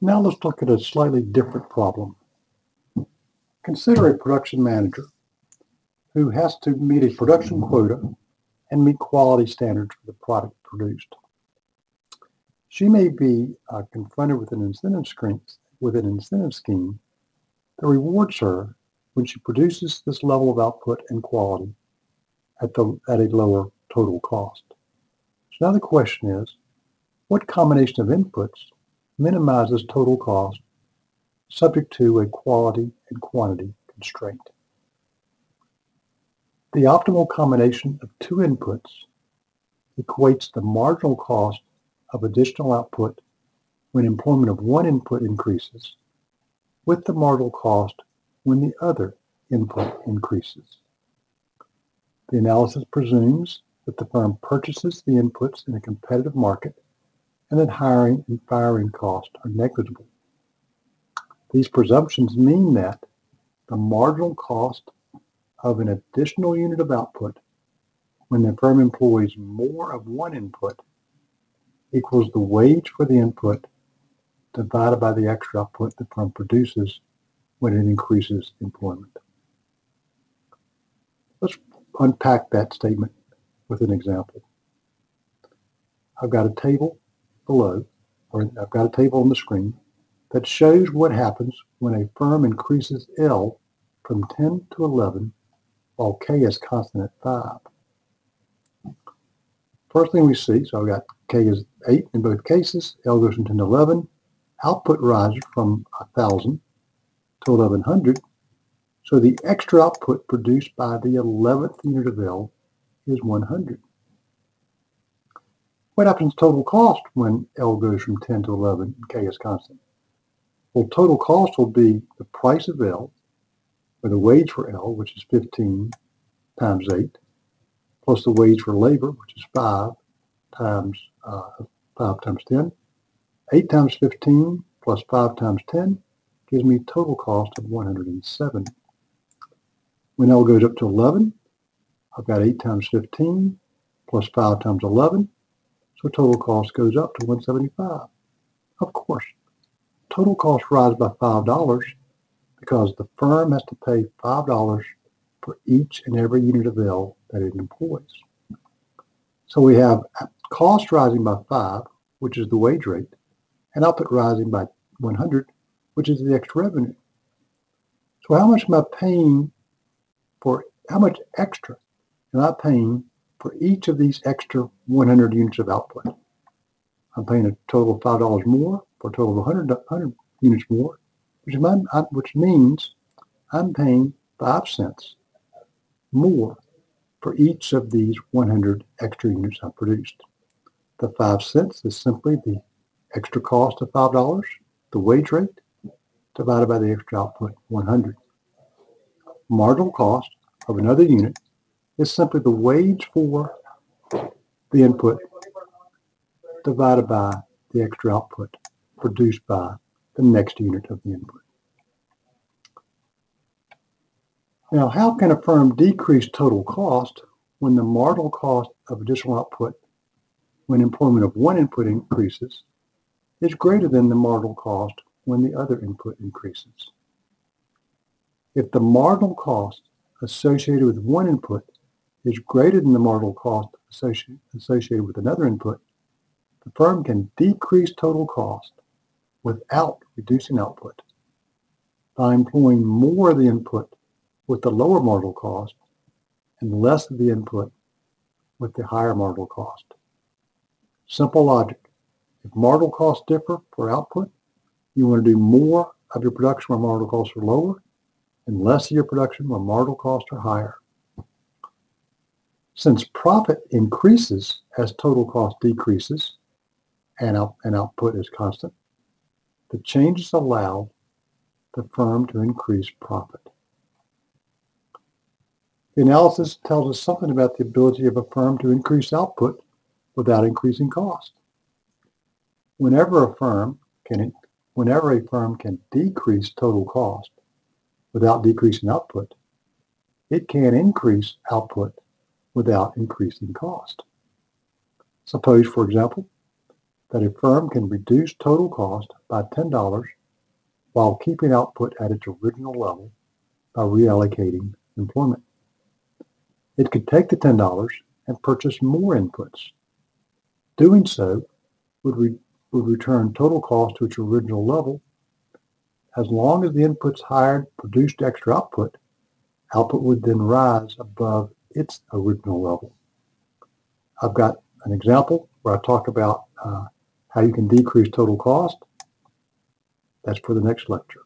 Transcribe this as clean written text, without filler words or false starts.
Now let's look at a slightly different problem. Consider a production manager who has to meet a production quota and meet quality standards for the product produced. She may be confronted with an incentive scheme that rewards her when she produces this level of output and quality at a lower total cost. So now the question is, what combination of inputs minimizes total cost subject to a quality and quantity constraint? The optimal combination of two inputs equates the marginal cost of additional output when employment of one input increases with the marginal cost when the other input increases. The analysis presumes that the firm purchases the inputs in a competitive market and that hiring and firing costs are negligible. These presumptions mean that the marginal cost of an additional unit of output when the firm employs more of one input equals the wage for the input divided by the extra output the firm produces when it increases employment. Let's unpack that statement with an example. I've got a table below, or I've got a table on the screen that shows what happens when a firm increases L from 10 to 11 while K is constant at 5. First thing we see, so I've got K is 8 in both cases, L goes from 10 to 11, output rises from 1,000 to 1,100, so the extra output produced by the 11th unit of L is 100. What happens to total cost when L goes from 10 to 11 and K is constant? Well, total cost will be the price of L, or the wage for L, which is 15 times 8, plus the wage for labor, which is 5 times 10. 8 times 15 plus 5 times 10 gives me total cost of 107. When L goes up to 11, I've got 8 times 15 plus 5 times 11, so total cost goes up to 175. Of course, total cost rises by $5 because the firm has to pay $5 for each and every unit of L that it employs. So we have cost rising by 5, which is the wage rate, and output rising by 100, which is the extra revenue. So how much extra am I paying for each of these extra 100 units of output? I'm paying a total of $5 more for a total of 100 units more, which means I'm paying 5 cents more for each of these 100 extra units I produced. The 5 cents is simply the extra cost of $5, the wage rate, divided by the extra output, 100. Marginal cost of another unit is simply the wage for the input divided by the extra output produced by the next unit of the input. Now, how can a firm decrease total cost when the marginal cost of additional output when employment of one input increases is greater than the marginal cost when the other input increases? If the marginal cost associated with one input is greater than the marginal cost associated with another input, the firm can decrease total cost without reducing output by employing more of the input with the lower marginal cost and less of the input with the higher marginal cost. Simple logic. If marginal costs differ for output, you want to do more of your production where marginal costs are lower and less of your production where marginal costs are higher. Since profit increases as total cost decreases and output is constant, the changes allow the firm to increase profit. The analysis tells us something about the ability of a firm to increase output without increasing cost. Whenever a firm can decrease total cost without decreasing output, it can increase output without increasing cost. Suppose, for example, that a firm can reduce total cost by $10 while keeping output at its original level by reallocating employment. It could take the $10 and purchase more inputs. Doing so would return total cost to its original level. As long as the inputs hired produced extra output would then rise above its original level. I've got an example where I talk about how you can decrease total cost. That's for the next lecture.